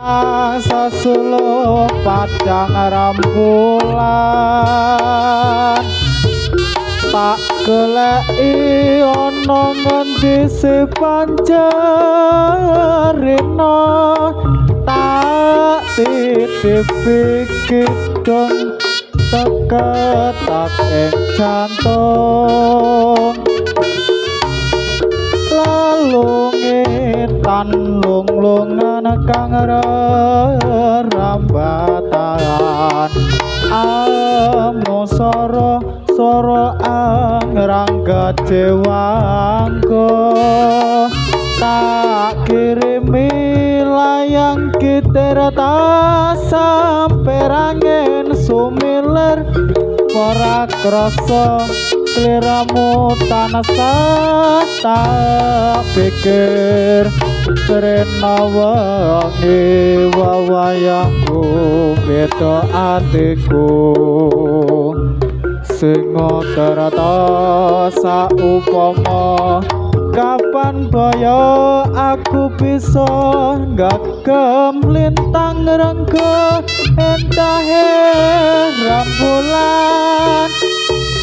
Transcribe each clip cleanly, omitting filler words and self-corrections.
Sasulo padang rambulan tak geleki ana ngendi si pancerina tak titipi kidung teketak ing jantung lalu ngetan lungan kang rambatan amusara soro angrangga jewangko tak kirimi layang kitirta samperangin sumiler ora krasa sliramu tanasa tak pikir rena wengi wawayangku beda atiku sing terata saupama kapan baya aku bisa gagem lintang rengga entahe rembulan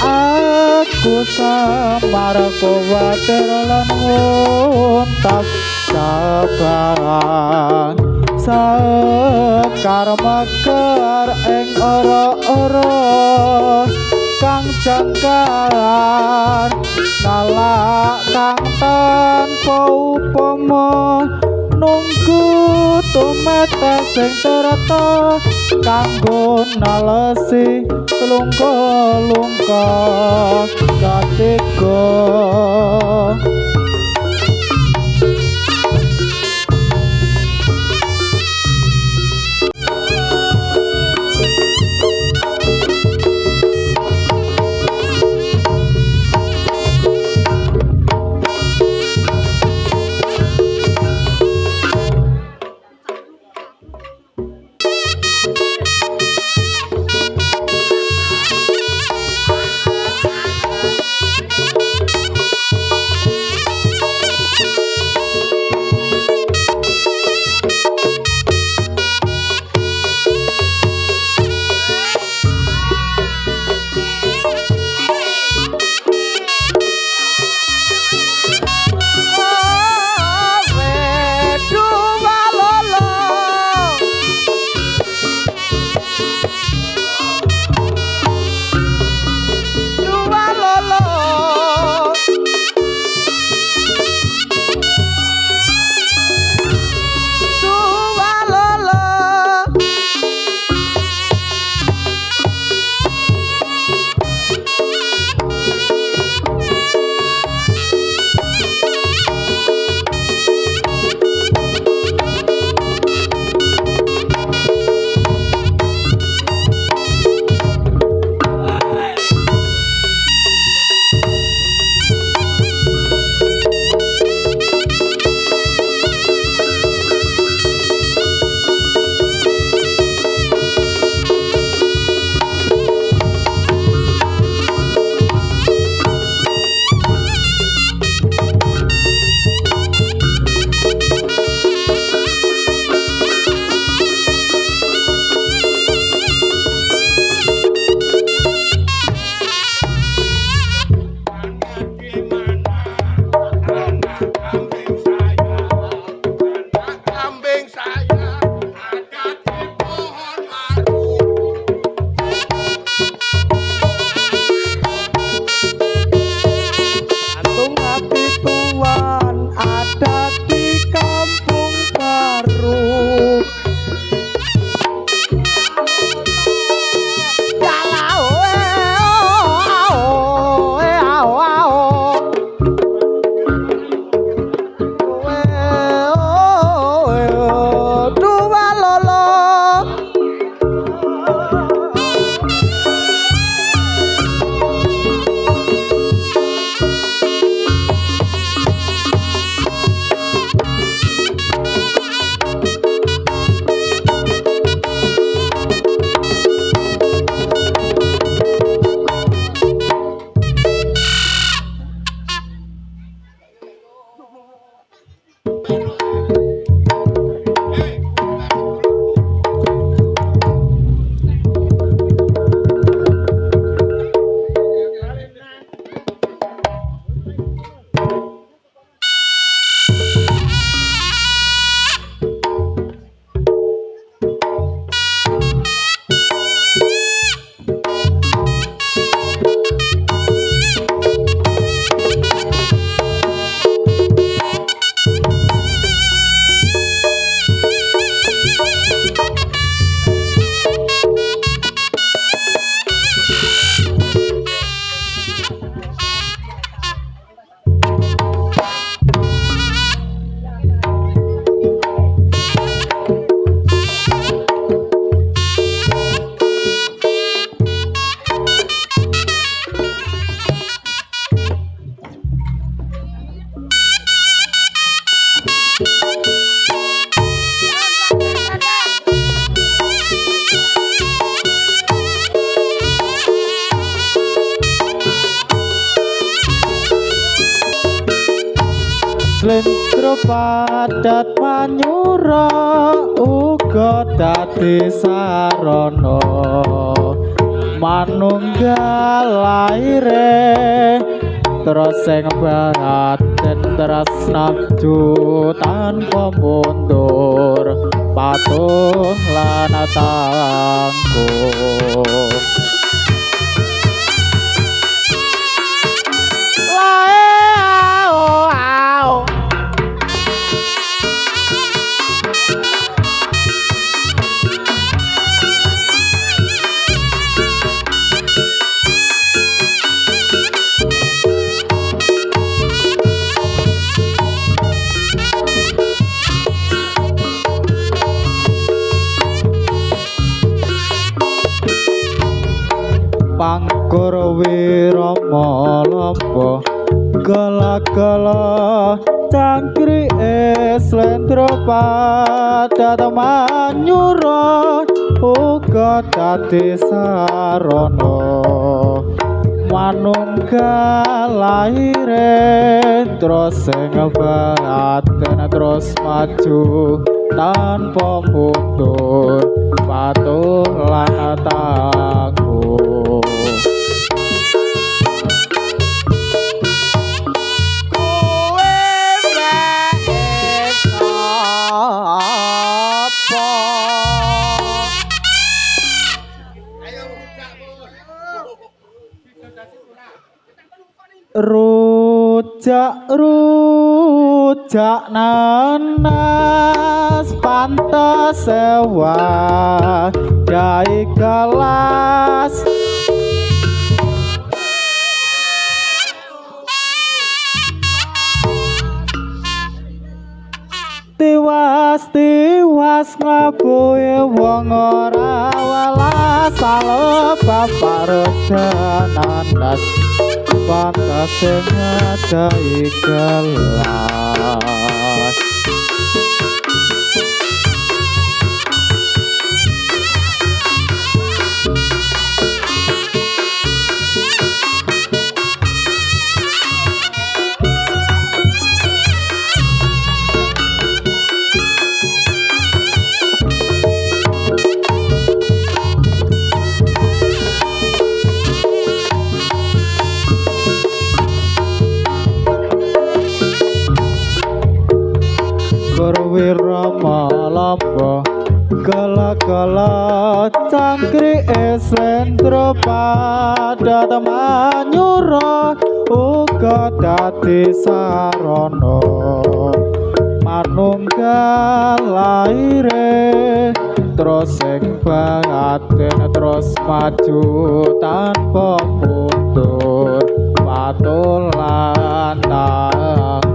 aku samar kuwatir lan nguntak sabarang sekar mekar ing ora-ora kang jangkar nalak kang tanpa upama nunggu tumete sing terata kanggo nalesi lungka-lungka katiga Slendro padat manyura uga dadi sarana manunggal laire terus sing batin tresna tanpa mundur patuh lan tangguh pangkur wirama lapa gala-gala cangkri slendro padat manyura uga dadi sarana manunggal laire terus sing batin terus maju tanpa mundur patuh lan tangguh rujak nanas pantas sewa dai kelas tiwas ngabuhe wong ora welas salebab nanas pantas sing dai kelas wirama lapa gala-gala cangkri slendro padat manyura uga dadi sarana manunggal laire terus sing batin terus maju tanpa mundur patuh lan tangguh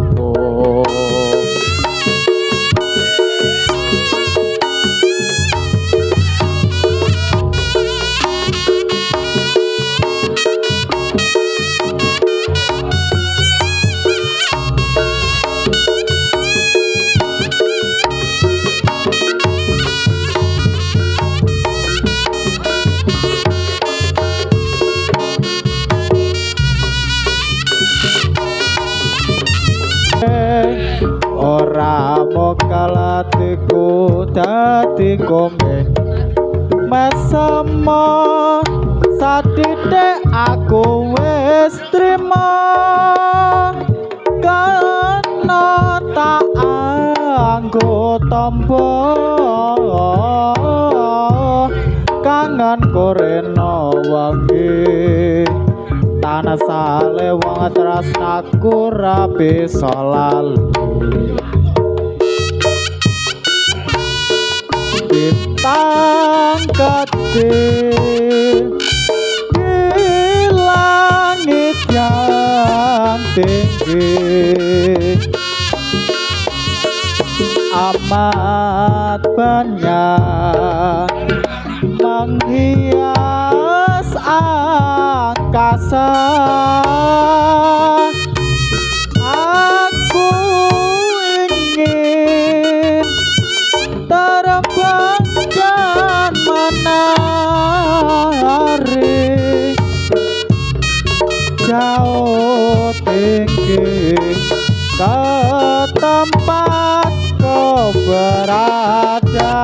ora mokal atiku dadi kombe mesemo sadithik aku wis trima kana tak anggo tombo kangen koreno wangi tanah sale wong tresnaku ra bisa lali bintang kecil di langit yang tinggi. Amat banyak menghias angkasa. Aku ingin terbang dan menari jauh tinggi ke tempat kau berada.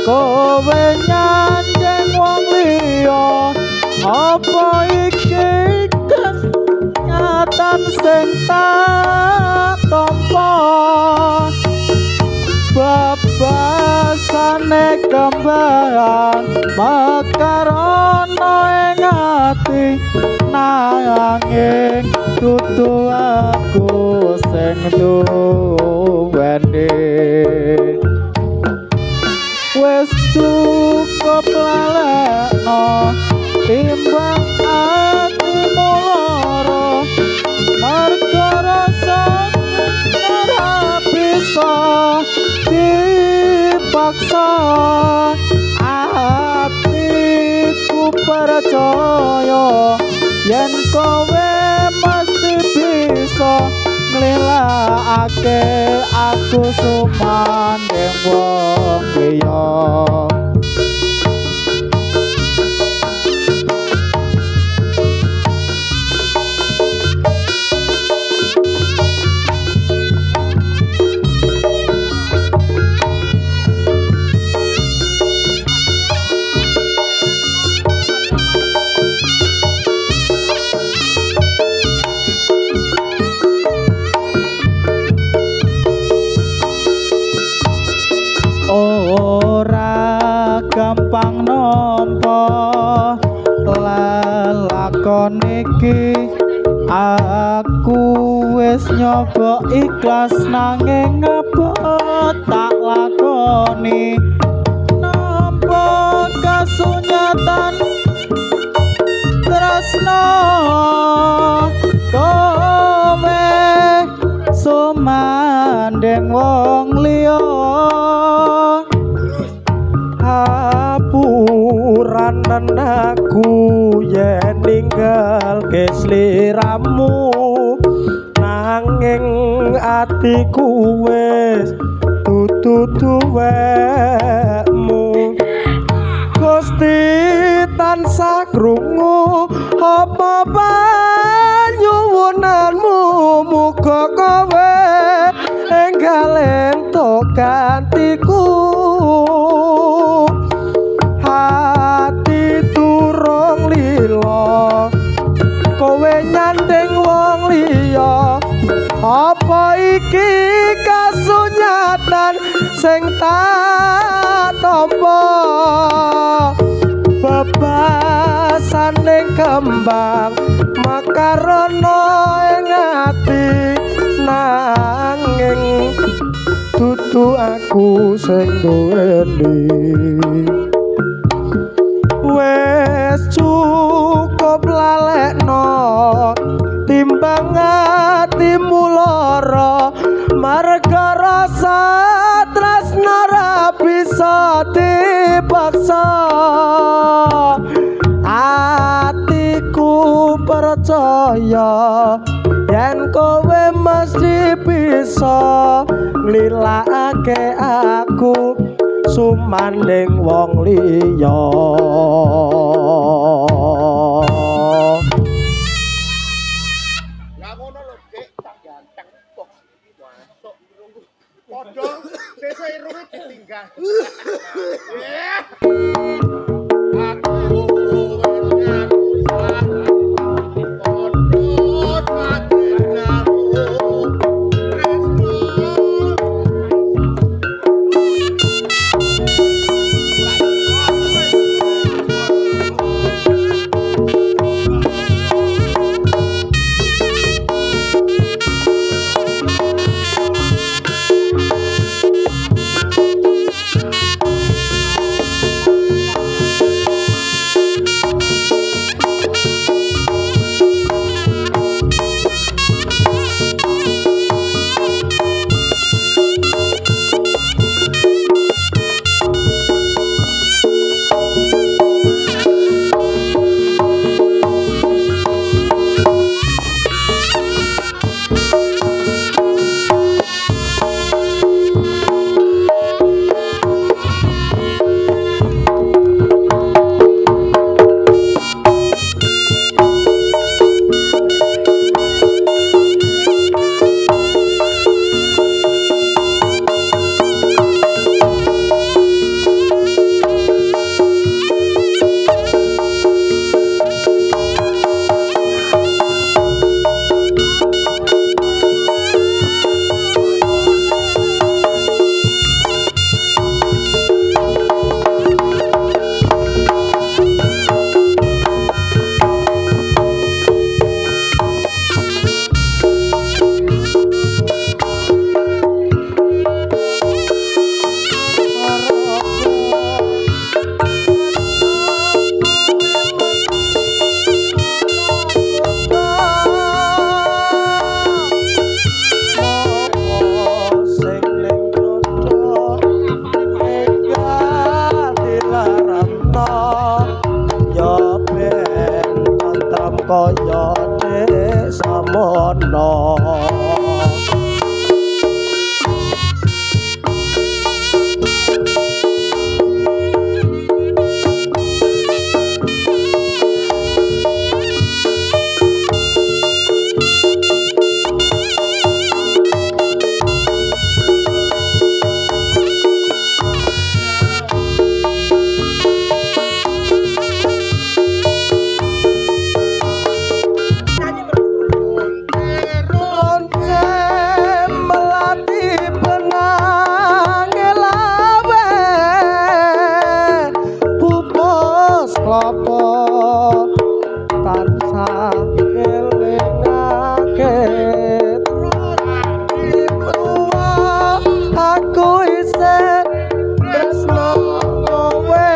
kowe nyandeng wong liya apa iki kenyatan sing tak tampa babasane kembang makarana ing ati nanging dudu aku sing duweni wis cukup lalekno timbang aku lara marga rasa ora bisa dipaksa atiku percaya yen kowe mesti bisa nglilakake aku sumandeng wong liya ora gampang nampa lelakon iki aku wis nyoba ikhlas nanging apa tak lakoni nampa kasunyatan tresno kowe sumandeng wong liya apuran aku yen ninggal ke sliramu nanging atiku wis dudu duwekmu Gusti tansah krungu apa panyuwunanmu muga kowe enggal entuk gantiku hati turung lila kowe nyandeng wong liya apa iki kasunyatan sing tak tampa bebasaning kembang makarana ing ati nanging dudu aku sing duweni wis cukup lalekno timbang atimu lara marga rasa tresna ra bisa dipaksa atiku percaya yen kowe mesti bisa nglilakake aku sumandeng wong liya ya ngono lho Dik tak ganteng kok masuk padha sesuk irunge ditinggal aku Nyanyi terus. Lonceng melati benang ngelawe pupus klopo tansah elingake Ibuwa aku isih tresno kowe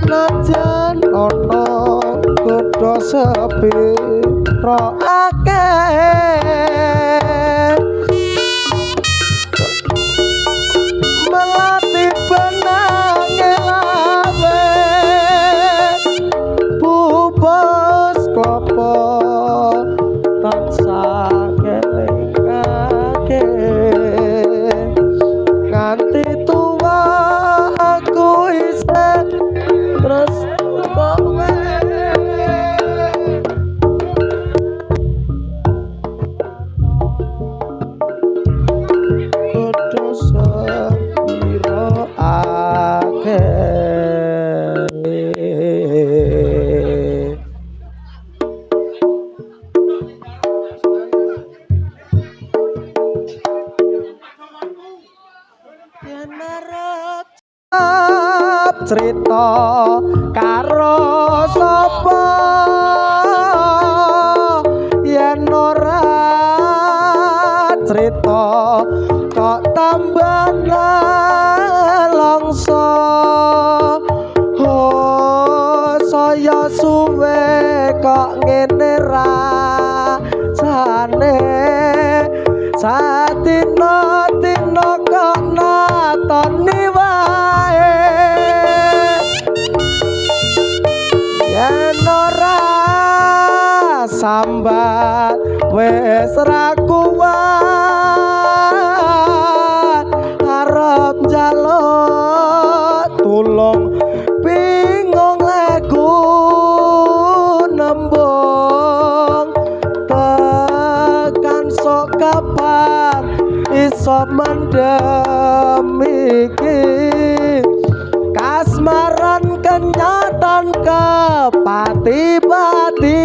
najan ana kutha sepi ro akeh melati benang ngelawe bubus klopo tansah kelingake nganti tuwa aku isih terus kowe kudu sepiro akeh yen arep cerita karo sapa yen ora cerita kok tambah nelongso oh saya suwe kok ngene rasane satino kok natoni wae yen ora sambat wis ra kuat arep njaluk tulung bingung leku nembung tekan sok kapan iso mendem iki kasmaran kenyataan kepati-pati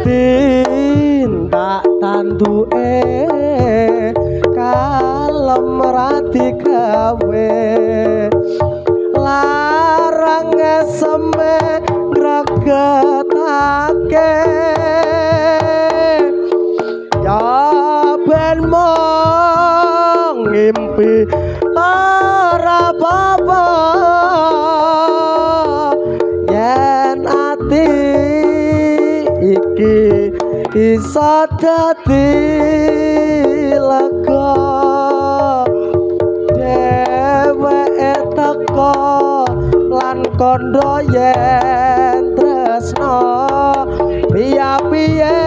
tindak tanduke kalem rati gawe larang eseme gregetake ya ben mong ngimpi ora apa-apa yen ati iki isa dadi lega dheweke teko lan kandha yen tresno piye-piye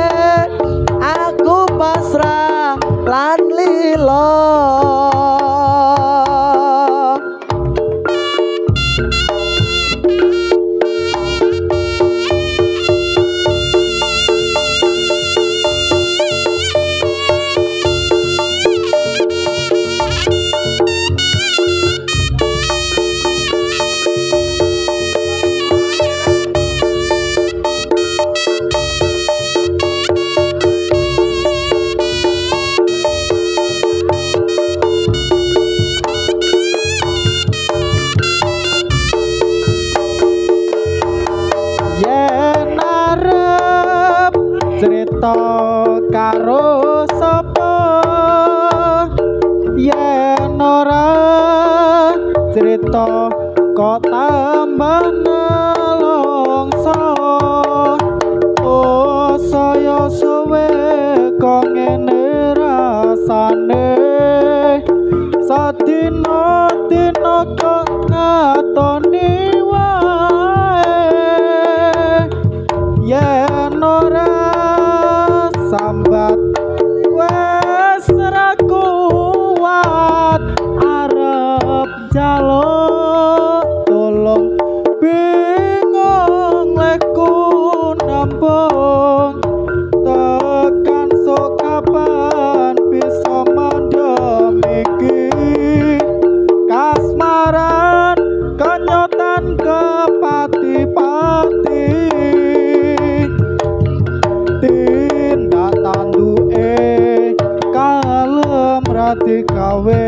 aku pasrah lan lila cerita karo sapa yen ora cerita kok tambah nelongso oh saya suwe kok ngene rasane sadina-dina kok ngatoni wae tindak tanduke kalem rati gawe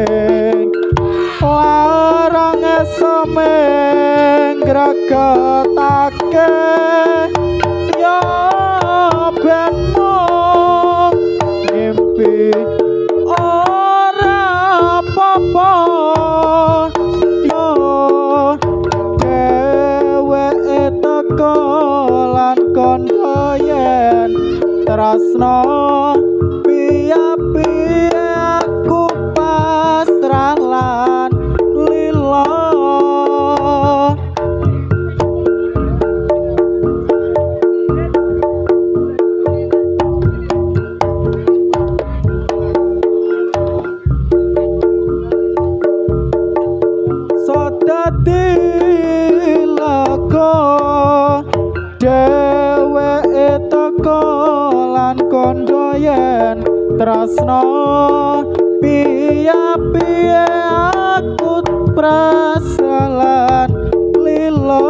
larang semeng gregetake ya ben mung ngimpi ora apa-apa yo dheweke teko lan kandha yen tresno piye-piye aku pasrah lan lila dadi laga dheweke teko lan kandha yen tresno piye-piye aku prasalan lila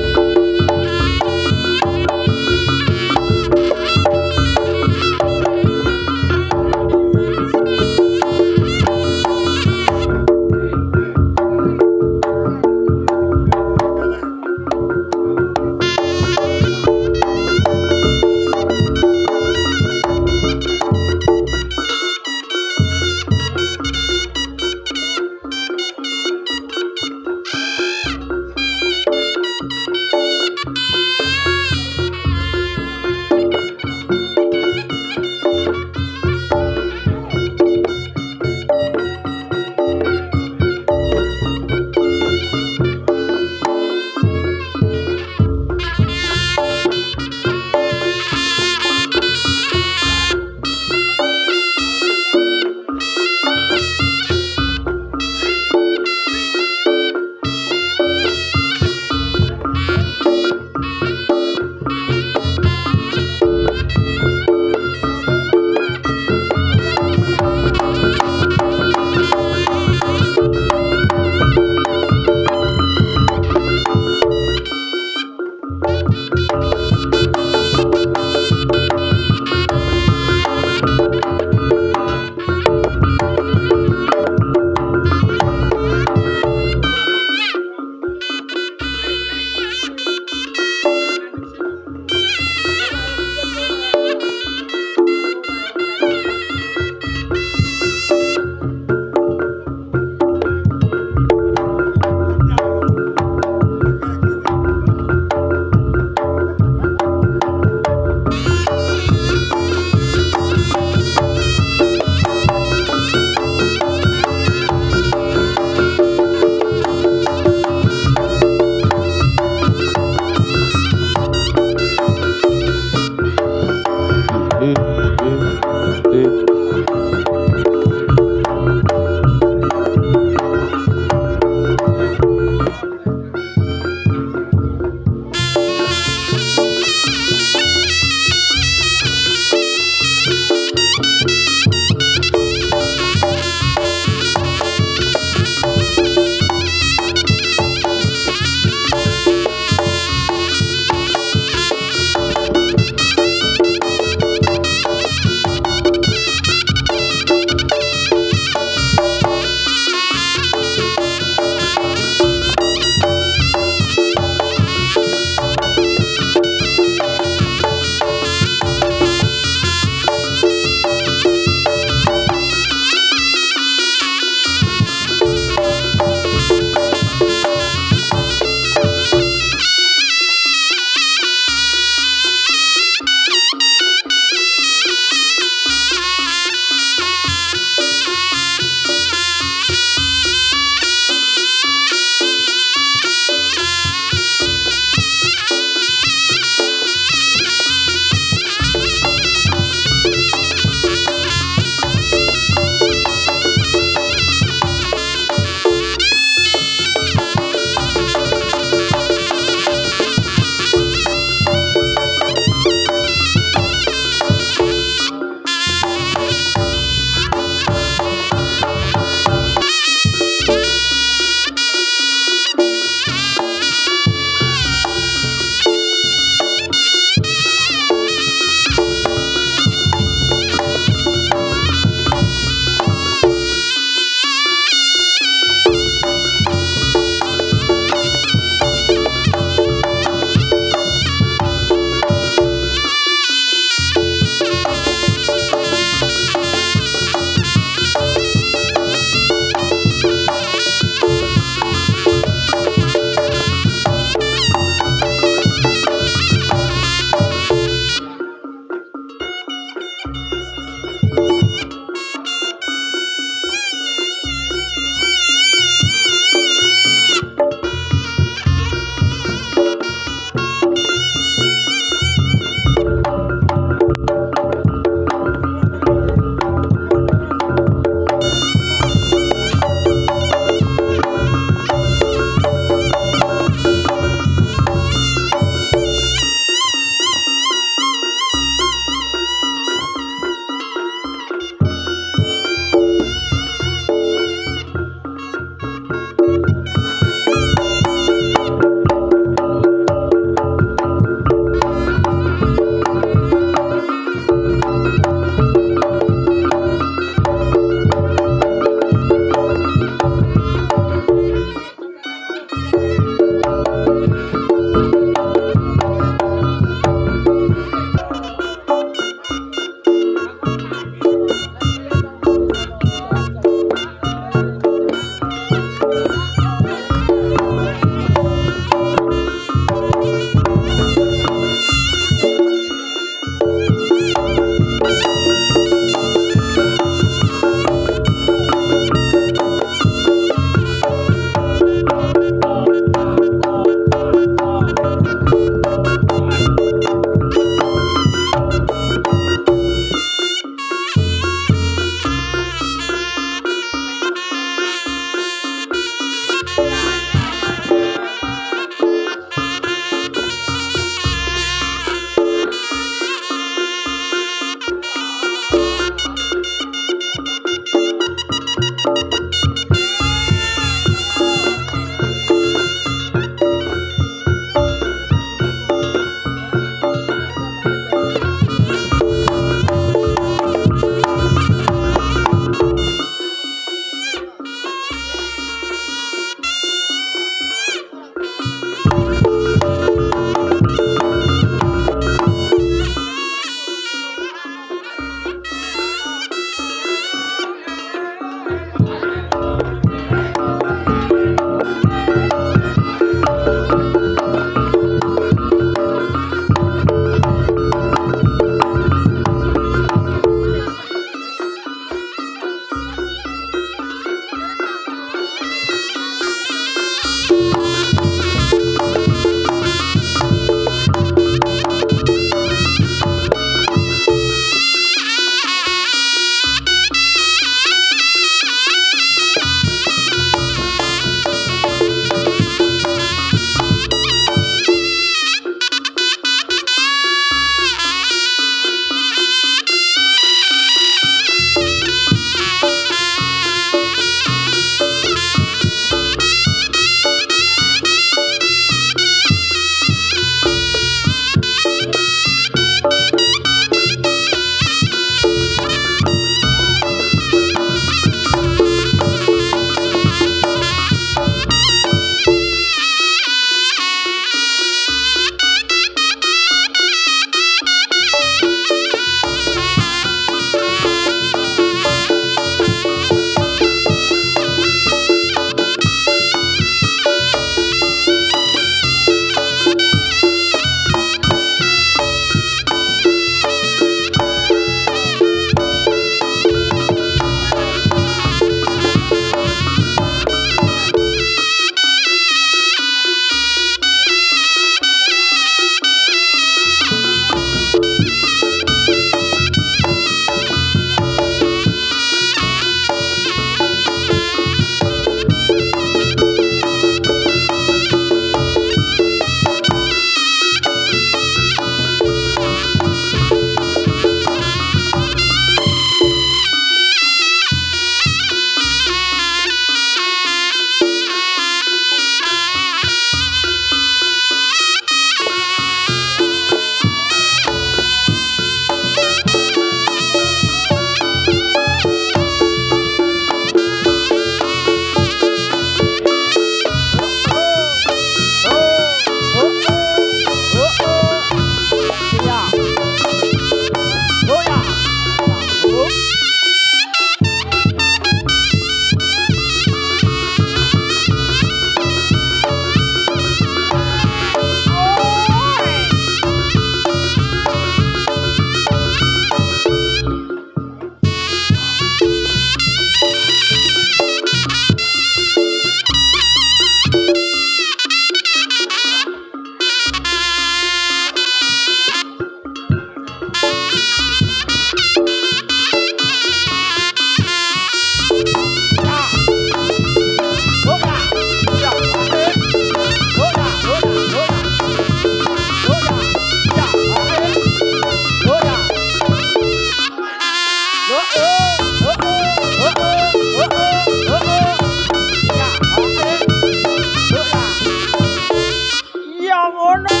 Yang ngono.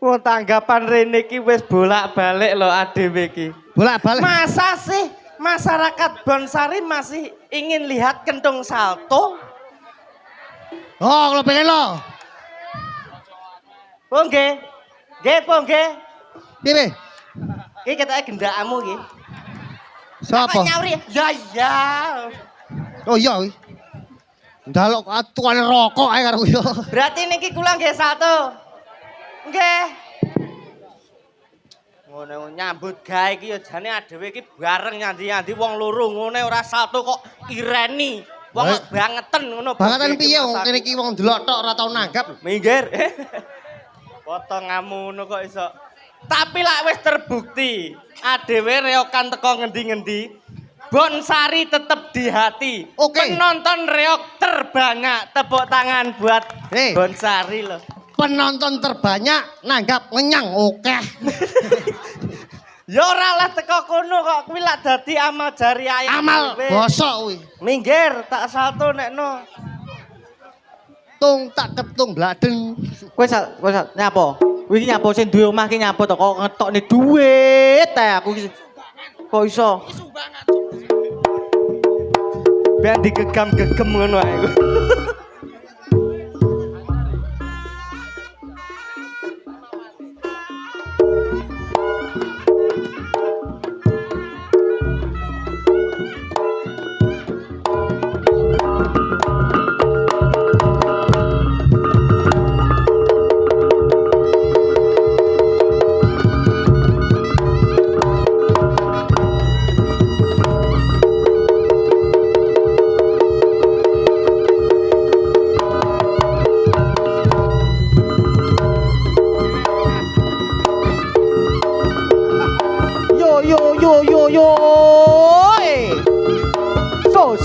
Wong tanggapan rene iki wis bolak-balik lho adewe iki. Bolak-balik. Masa sih masyarakat Bonsari masih ingin lihat kentung salto? Oh, kalau pengen lo. Po nggih. Nggih, po nggih. Piye? Iki ketake gendakmu iki. Siapa? Kok nyauri? Ya iya. Oh iya. Ndalok atuane rokok ae karo yo. Berarti niki kula nggih salto. Nggih. Ngono nyambut gawe iki ya jane adewe iki bareng nyandi-nyandi wong loro ngene ora salto kok ireni. Wong bangeten ngono. Bangetan piye wong kene iki wong delok tok ora tau nanggap. Minggir. Potonganmu ngono kok iso. Tapi lak wis terbukti adewe reokan teko ngendi-ngendi Bonsari tetep di hati. Oke. Penonton reok terbanyak. Tepuk tangan buat Bonsari loh. Penonton terbanyak nanggap ngenyang oke. Ya ora lah teko kono kok kuwi lak dadi amal jariah. Amal bosok kuwi. Minggir tak salto nekno. Tung tak ketung bladen. Kowe nyapo? Kowe iki nyapo sing duwe omah ki nyapo to kok ngetokne duit ta aku iki. Kok iso? Biar digegam-gegem ngono ae. Yo.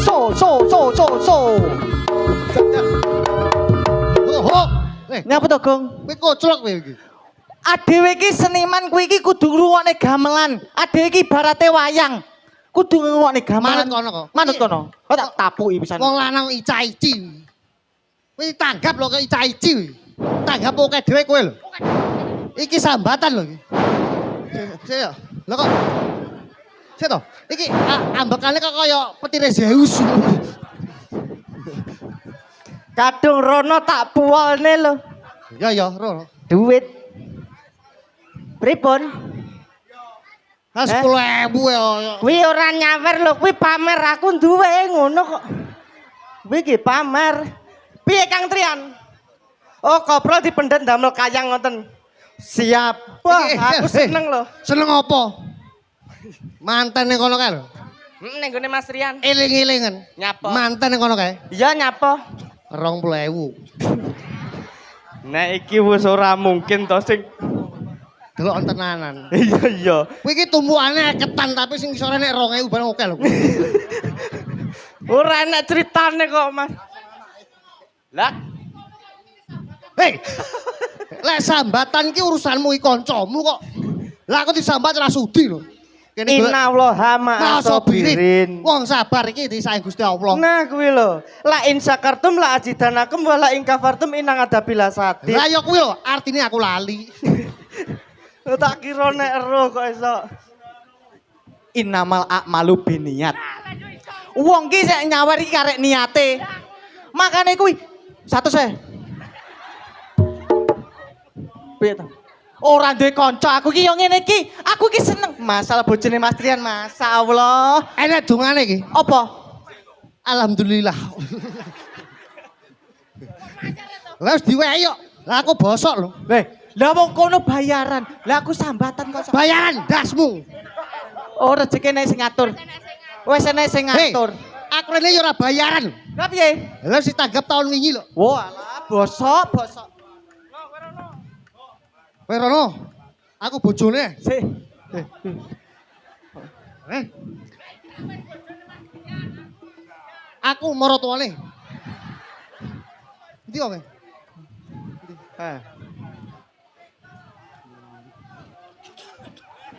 So. Oh. Nyapa to, Gong? Kowe koclok kowe iki. Adewe iki seniman kuwi iki kudu ngrungokne gamelan. Adewe iki ibarate wayang. Kudu ngrungokne gamelan. Manut kono kok. Manut kono. Kok tak tapuki pisan. Wong lanang ica-ici. Kowe tanggap lho kok ica-ici. Tanggap oke dhewe kowe lho. Iki sambatan lho iki. Sik yo. Lho kok. Sik to. Iki ambekane kok kaya petire Zeus. Kadung rono tak puolne lho. Ya, ro. Duit. Pripun? 10.000 ya. Kuwi ora nyawer lho, kuwi pamer aku duwe ngono kok. Kuwi iki pamer. Piye Kang Trian? Oh, koprol dipendet damel kayang ngoten. Siap. Wah, aku seneng lho. Seneng apa? Mantan ning kono kae lho. Ning gone Mas Trian. Eling-elingan. Nyapa? Mantan ning kono kae. Iya nyapa? 20.000. Nek iki wis ora mungkin to sing Delok tenanan. iya. Kuwi iki tumpukane ketan tapi sing isore nek 2.000 bareng oke lho. Ora enak ceritane kok, Mas. Lah, Hei. Lek sambatan ki urusanmu iki kancamu kok. Lah aku disambat ora sudi lho. Kene innallaha ma'asabirin. Wong sabar iki disayang Gusti Allah. Nah kuwi lho. La in syakartum la azidanakum wa la in kafartum inang adabila sadid. Lah ya kuwi lho, artine aku lali. Tak kira nek ero kok iso. Innamal a'malu binniat. Wong ki sik nyawer iki karek niate. Makane kuwi 100 Piye to? Ora duwe kanca, aku ki yo ngene iki. Aku ki seneng masalah bojone Mas Trian, masyaallah. Enek dongane iki. Apa? Alhamdulillah. Lah wis diwehi kok. Lah aku bosok lho. Lah wong kono bayaran. Lah aku sambatan kok. Bayaran dasmu. Oh, rezeki nek sing ngatur. Wes enek sing ngatur. Aku rene yo ora bayaran. Lah piye? Lah si tanggap tahun wingi lho. Wah, alah bosok. Kowe rono. Aku bojone. Sik. Aku marotuane. Ndi kok?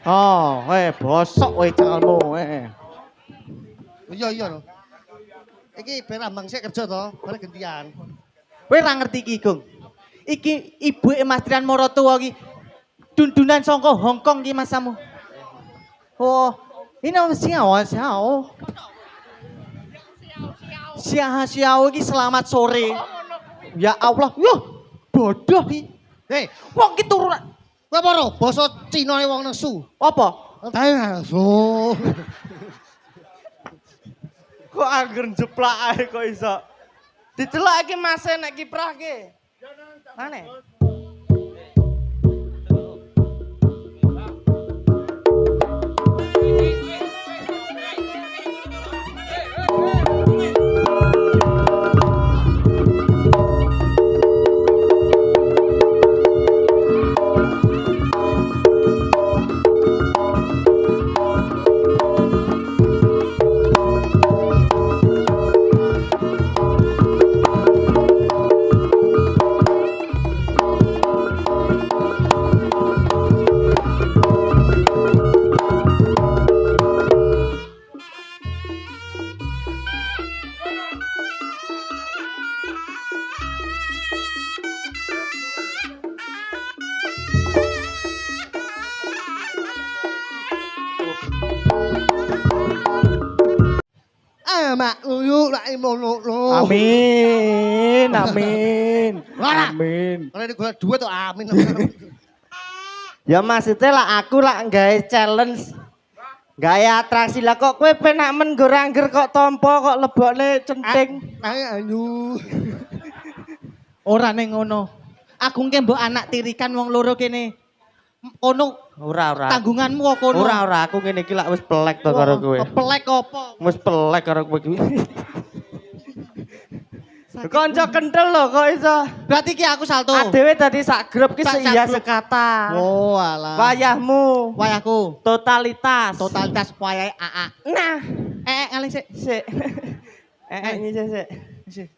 Oh, bosok kowe cengelmu, Iya lho. Iki ben ambang sik kerja to, bareng gentian. Kowe ora ngerti iki, Gung. Iki ibuke Mas Trian Marotuwa iki Dundunan songko Hong Kong ki masamu. Oh, ini siao siao. Siao ki selamat sore. Ya Allah, yo bodoh ki. Hei, Wong ki turunan kowe apa ro? Basa Cina wong nesu. apa? Tae nesu. Kok angger jeplak ae kok iso. Didelok iki Mas nek kiprah ki. Mana? Mak uyu lak mono. Amin, amin. Lara. Amin. Ora golek duit to amin. Ya maksudnya lah aku lah gawe challenge. Gawe atraksi lah kok kowe penak men nggo angger kok tompo kok lebokne centing. Tae anyu. Ora ning ngono. Aku ngke mbok anak tirikan wong loro kene. Kono Ora. tanggunganmu kok kono. Ora aku ngene iki lak wis pelek to karo kowe. Pelek apa? Wis pelek karo kowe iki. Kanca kenthel lho kok iso. Berarti ki aku salto. Adewe tadi sak grup ki Sak seia grup. sekata. Oh, alah. Wayahmu Wayahku. totalitas. Totalitas wayahe AA. Nah, Ngalih sik. sik. Ini sik. Sik.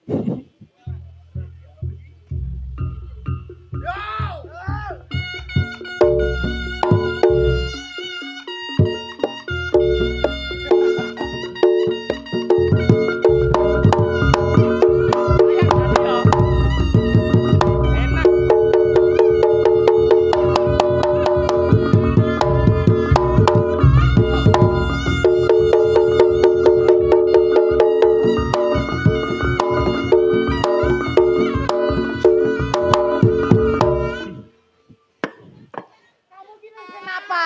Kenapa?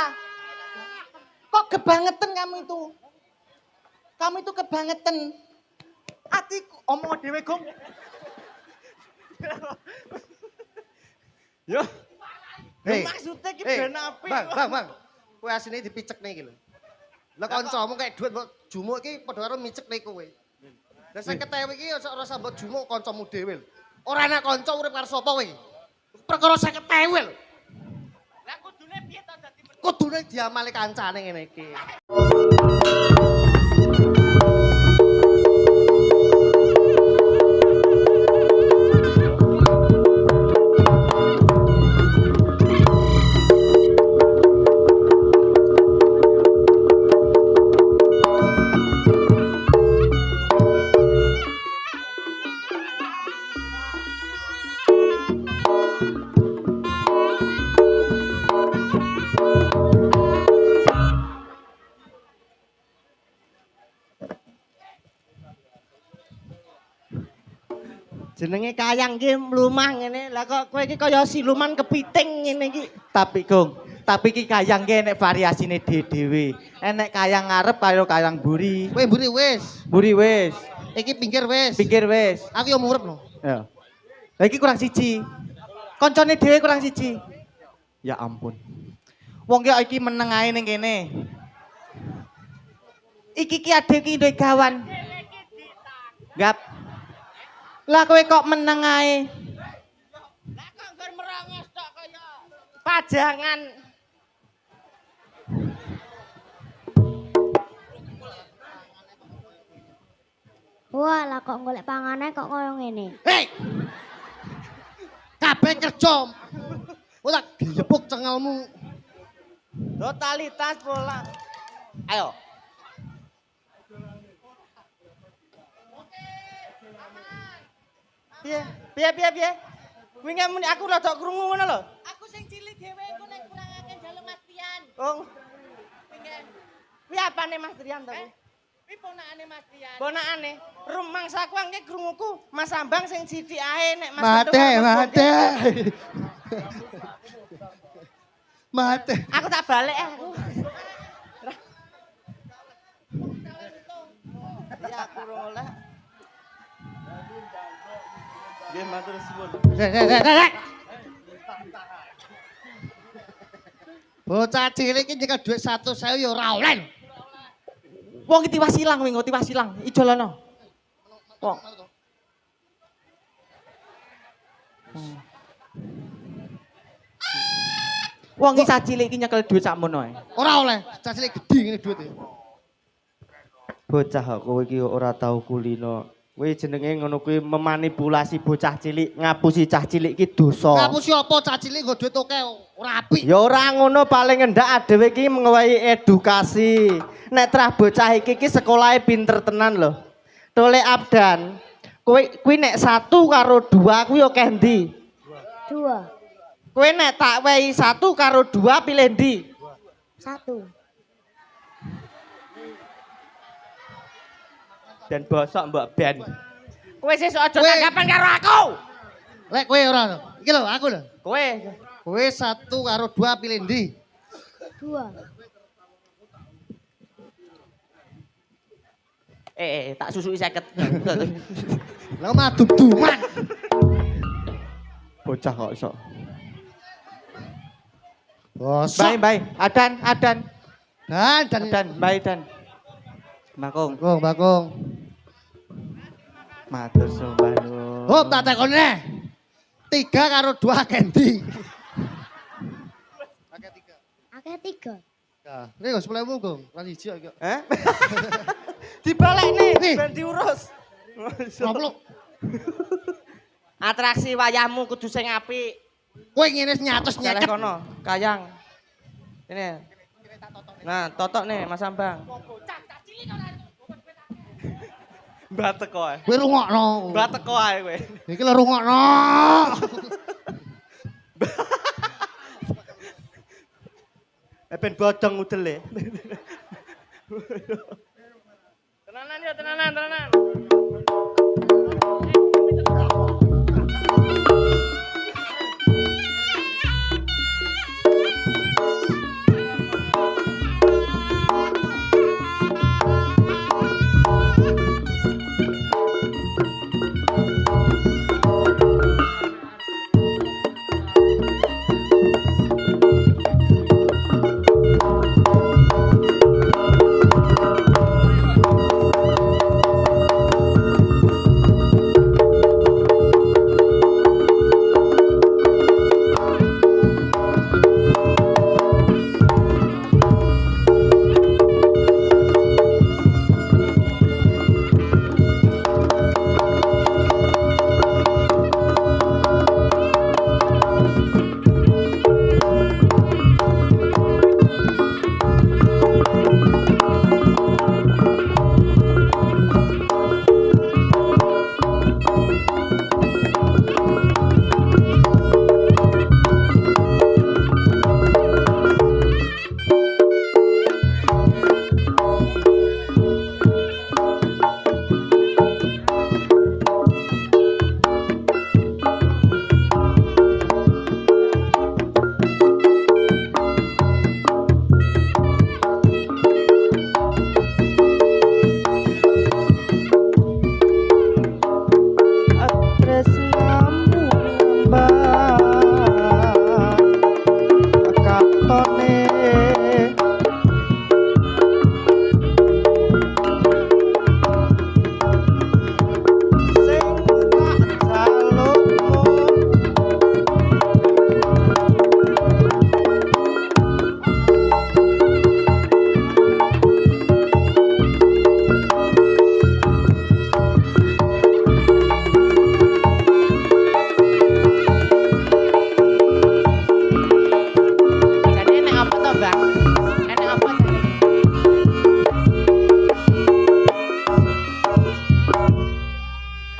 Kok kebangetan kamu itu? Kamu itu kebangetan. Atiku omong dhewe, Gong. Yo. Hei. Maksudnya ki Hei, ben apik. Bang. Kowe asine dipicekne iki lho. Lah kancamu kayak duit mbok jumuk iki padha karo micekne kowe. Lah 50.000 iki ora usah mbok jumuk kancamu dhewe lho. Ora ana kanca urip karo sapa kowe. Perkara 50.000 lho. Lah kudune piye to dadi Kudune diamali kancane ngene iki. jenenge kayang ki mlumah ngene. Lah kok kowe iki kaya siluman kepiting ngene iki. Tapi Gong, tapi ki kayang ki enek variasine dhewe. Enek kayang ngarep karo kayang buri. Kowe mburi wis. Buri wis, Iki pinggir wis. pikir wis. Aku yo murep lho. Ya. Lah iki kurang siji. Koncone dhewe kurang siji. Ya ampun. Wong ki iki meneng ae ning kene. Iki ki adek ki duwe gawan. Gap. Lah kowe kok meneng ae? Lah kok ngger merongos tok kaya pajangan. Wah, lah kok golek pangane kok koyo ngene. Hei. Kabeh kerja. Ora dijebuk cengelmu. Totalitas bola. Ayo. Piye? Kuwi muni aku rada krungu ngono lho. Aku sing cilik dhewe iku nek kurang Kong. Kuwi apane Mas Trian to? Kuwi ponakane Mas Trian. Ponakane. Rumangsa ku angke krunguku Mas Ambang sing sithik ae nek Mas Mate, Gendong karo Mas mate. Bondi. Mate. Aku tak balik aku. Ya aku oleh. Nggih matur suwun. Bocah cilik iki nyekel dhuwit 100.000 ya ora oleh. Wong iki tiwas ilang wingo, tiwas ilang. Ijolono. Wong. Wong iki cilik iki nyekel dhuwit sakmono ae. Ora oleh, bocah cilik gedhi ngene dhuwite. Bocah kok kowe iki ora tau kulino. Kowe jenenge ngono kuwi memanipulasi bocah cilik, ngapusi cah cilik iki dosa. Ngapusi apa cah cilik nggo dhuwit akeh ora apik. Ya ora ngono paling ngendak adewe iki ngowahi edukasi. Nek trah bocah iki sekolahe pinter tenan lho. Tole Abdan. Kowe kuwi nek 1 karo 2 kuwi akeh ndi? 2. Kowe nek tak wehi 1 karo 2 pilih ndi? 1. Dan bosok mbok ben. Kowe sesuk aja Kowe- tanggapan karo aku. Lek kowe ora lho. Iki lho aku lho. Kowe Kowe 1 karo 2 pilih ndi? 2. tak susuki 50. Lah madum-duman. Bocah kok iso. Bosok. Bye, Adan. Dan Bye Dan. Makung. Bakung. Matur sumpah nuwun. Hop tak takon neh. 3 karo 2 kendi. Akeh 3. Ya, ini kok 10.000 Gong. Lan siji kok. Hah? Dibalik nih, Nih. ben diurus. Goblok. Atraksi wayahmu kudu sing apik. Kowe ngene nyatus Nyeleh nyeket. kono, Kayang. Ini. Nah, totok nih Mas Ambang. Mbak teko ae. Kowe rungokno. Mbak teko ae kowe. Iki lho rungokno. Ben bodong udele. Tenanan ya, tenanan.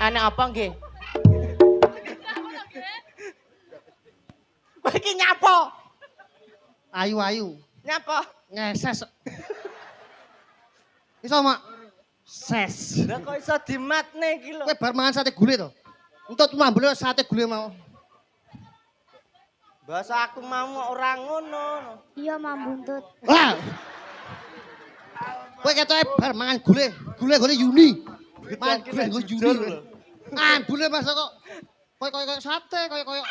Ane apa nggih? Kowe iki nyapo? Ayu-ayu. Nyapa? Ngeses. Iso mak ses. Lah kok iso dimatne iki lho. Kowe bar mangan sate gule to. Entut mambule sate gule mau. Bahasa aku mau ora ngono. Iya Mam Buntut. Lah. Kowe ketoke bar mangan gule. Gule Yuni. Mangan gule Yuni. Ambune Mas kok koyo sate koyo.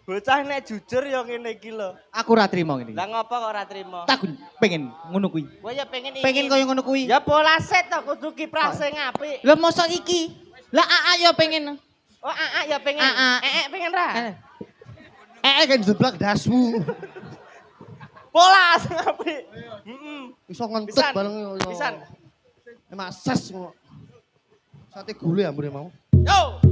Bocah nek jujur ya ngene iki lho. Aku ora trimo ngene. Lah ngopo kok ora trimo? Takun pengen ngono kuwi. Kowe ya pengen iki. Pengen koyo ngono kuwi. Ya bola set to kudu kiprah sing apik. Lah mosok iki. Lah AA ya pengen. Oh, ya pengen. Aa. Pengen ra? Kan jeblak dasmu. Bola sing apik. Heeh. Iso ngentut Pisan. bareng yo. Pisan. Emang ses ngono. Sate gule ambune mau. Yo.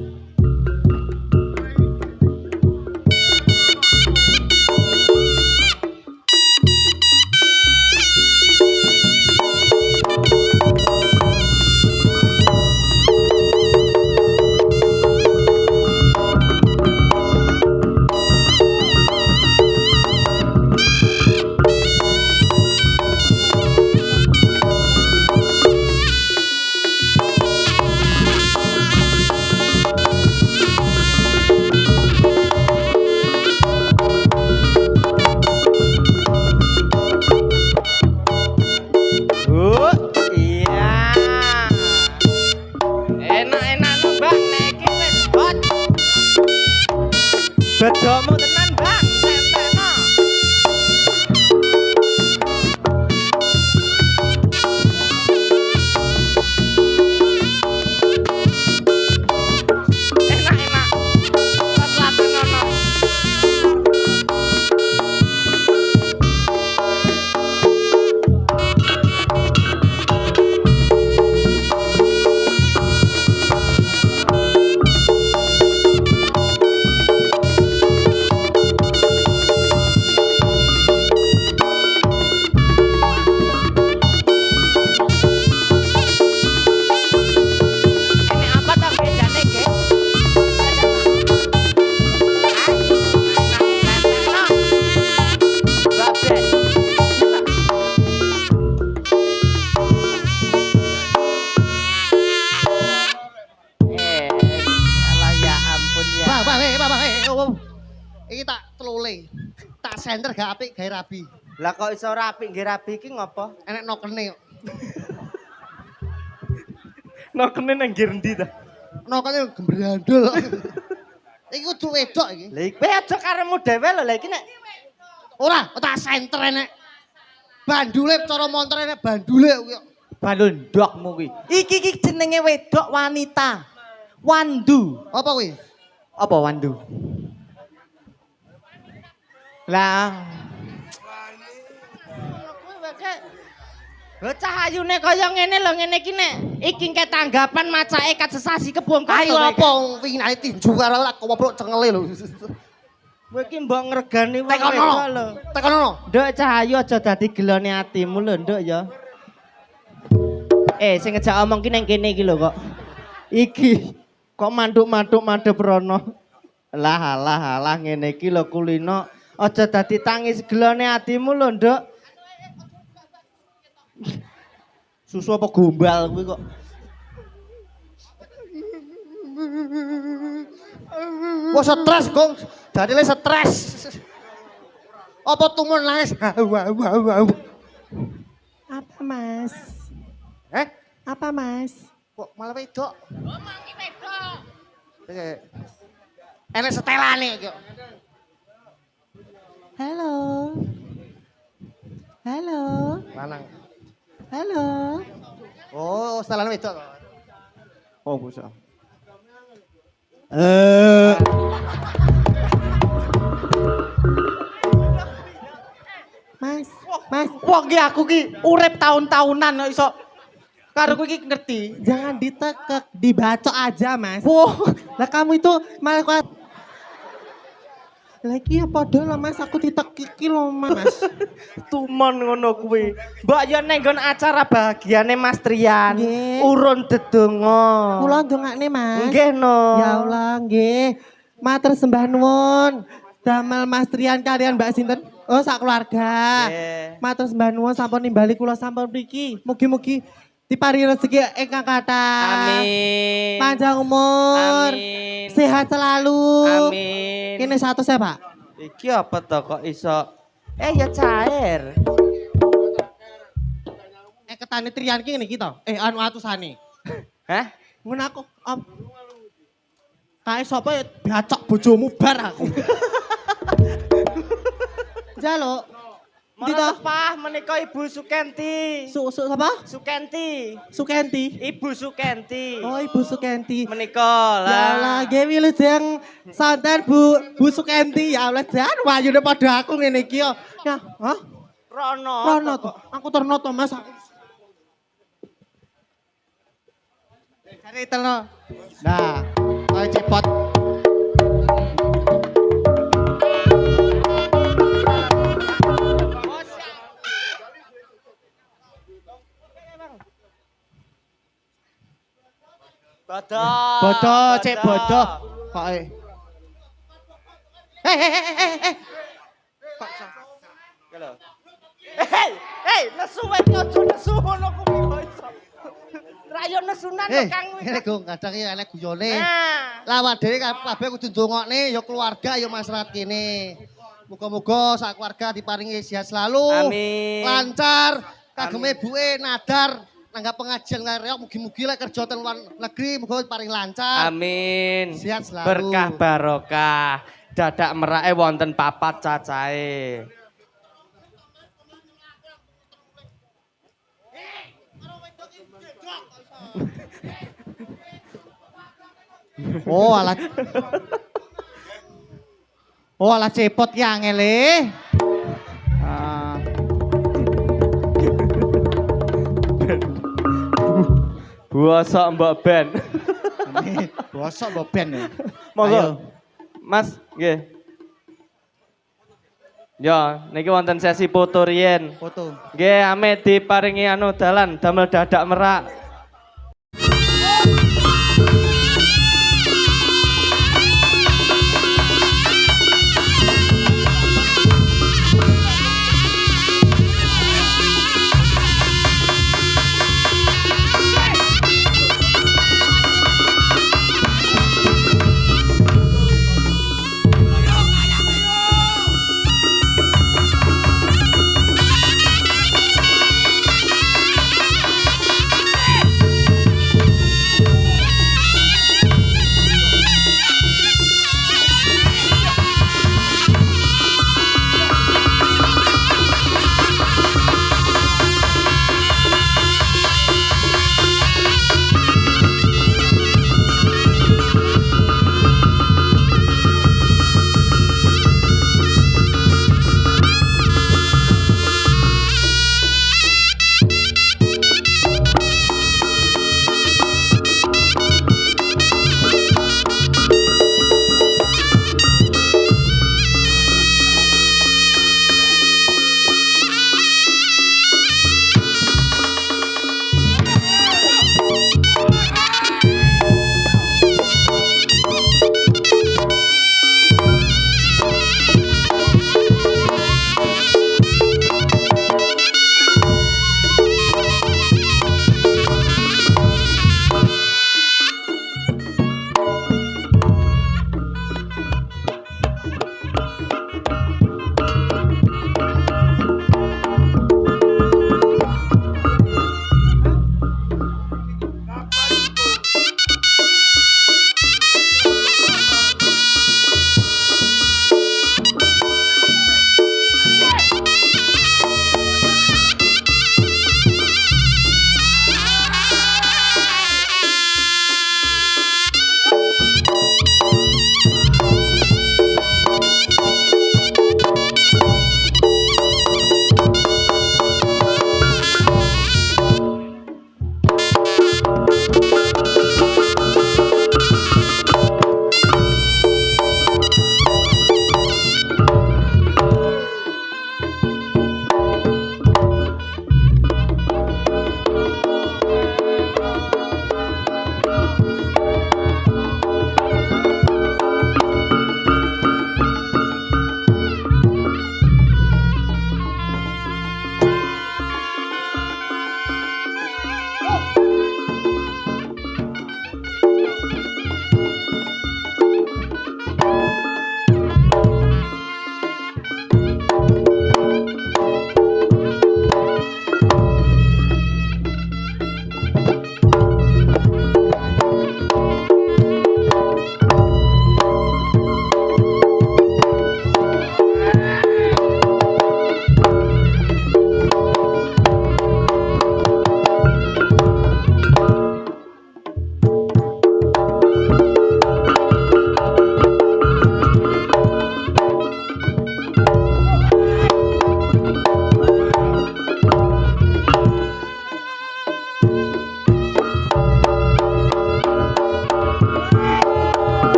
Iya. Enak-enak no Bang, nek iki wis hot. Bejomu tenan Bang, tentekno. Enak-enak. Laten ono. Ini apa toh bedane, Ge? Alah ya ampun ya. Bang. Iki tak telole. Tak senter gak apik gawe rabi. Lah kok iso rapi nggih rapi iki ngopo? Enek nokene kok. Nokene nang ngendi ta? Nokene gembrandul. Iki kudu wedok iki. Lah iki aja karemu dhewe lho, lah iki nek Ora, tak senter enek. Bandule cara montor enek bandule kuwi. Balon ndokmu kuwi. Iki jenenge wedok wanita. Wandu. Apa kuwi? Apa wandu? Lah, bocah ayune kaya ngene lho, ngene iki nek iki ke tanggapan macake kat sesasi kebongkar. Ayo apa winane tinju karo tak koplok cengele lho. Kowe iki mbok ngregani wong Tekono. wedok lho. Tekono. Nduk Cahayu aja dadi gelone atimu lho, Nduk ya. Sing ngejak omong ki nang kene iki lho kok. Iki kok manduk-manduk madhep rono. Lah ngene iki lho kulino. Aja dadi tangis gelone atimu lho, Nduk. Susu apa gombal kuwi kok. Wah stres, Gong. Dadine stres. Apa tumor nangis? Apa Mas? Eh? Apa Mas? Kok malah wedok? Ngomong ki wedok. Enek setelane iki. Halo. Halo. Lanang. Halo. Oh, setelane wedok. Oh, bocah. Mas. Mas, wong ki aku ki urip tahun-tahunan kok iso karo kowe iki ngerti. jangan ditekek, dibacok aja, Mas. Wah, Lah kamu itu malah lagi ya padha lah Mas, aku ditekiki loh Mas. Tumon ngono kuwi. Mbak ya ning nggon acara bahagiane Mas Trian. Nggih. Urun dedonga. Kula ndongakne Mas. Nggih no. Ya Allah, nggih. Matur sembah nuwun. Damel Mas Trian kalian Mbak sinten? Oh, sak keluarga. Nggih. Matur sembah nuwun sampun nimbali kula sampun mriki. Mugi-mugi diparingi rezeki ingkang kathah. Amin. Panjang umur. Amin. Sehat selalu. Amin. Ini satu saya, Pak. Iki apa to kok iso? Ya cair. Ketane trian ki ngene iki to. Anu atusane. Hah? Ngono aku. Kae sapa ya bacok bojomu bar aku. Jaluk. Ndi to? Maros Pak, menika Ibu Sukenti. Sapa? Sukenti. Sukenti. Ibu Sukenti. Oh, Ibu Sukenti. Menika Ya Allah, lah. nggih wilujeng santen Bu Sukenti. Ya Allah, jan wayune padha aku ngene iki yo. Ya, hah? Rono. Rono to. Aku terno to, Mas. Cari terno. Nah, ayo cepot. Bodoh. Bodoh, cek bodoh. Kok Hei, nesu wae ojo nesu ngono kuwi kok iso. Rayo nesunan kok Kang. Ngene Gung, kadang iki enek guyone. Nah. Lawak dhewe kabeh kudu ndongokne ya keluarga ya masyarakat kene. Muga-muga sak keluarga diparingi sehat selalu. Amin. Lancar, kagem ibuke nadar nanggap pengajian reok mugi-mugi lek kerja teng luar negeri muga paring lancar. Amin. Sehat selalu. Berkah barokah. Dadak merake wonten papat cacahe. Oh, alah. Oh, alah cepot ki angele. Ah. Bosok Mbak Ben. Bosok mbok ben ya. Monggo. Ayo. Mas, nggih. Ya, niki wonten sesi foto riyen. Foto. Nggih, ame diparingi anu dalan damel dadak merak.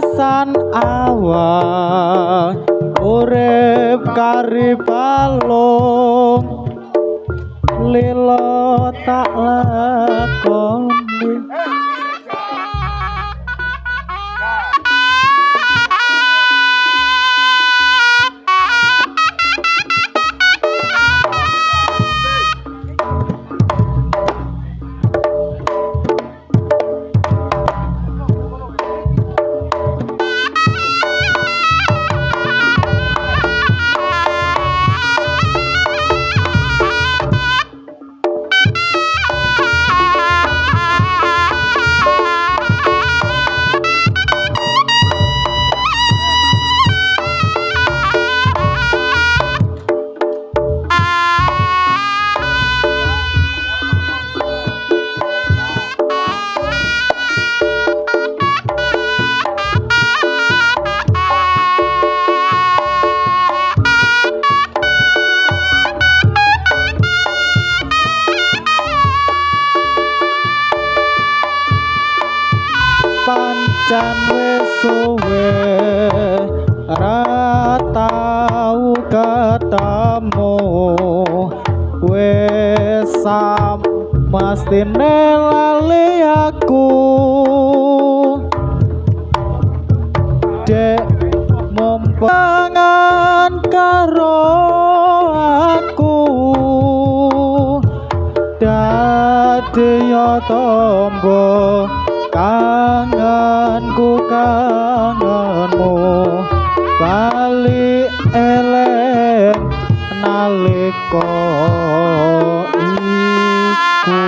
Wisan awal urip kari palung lilo tak lakoni. Pancen wis suwe ra tau ketemu wis mastine lali aku dek mempangan karo aku dadi yo tombo kangenku kangenmu bali eleng nalika iku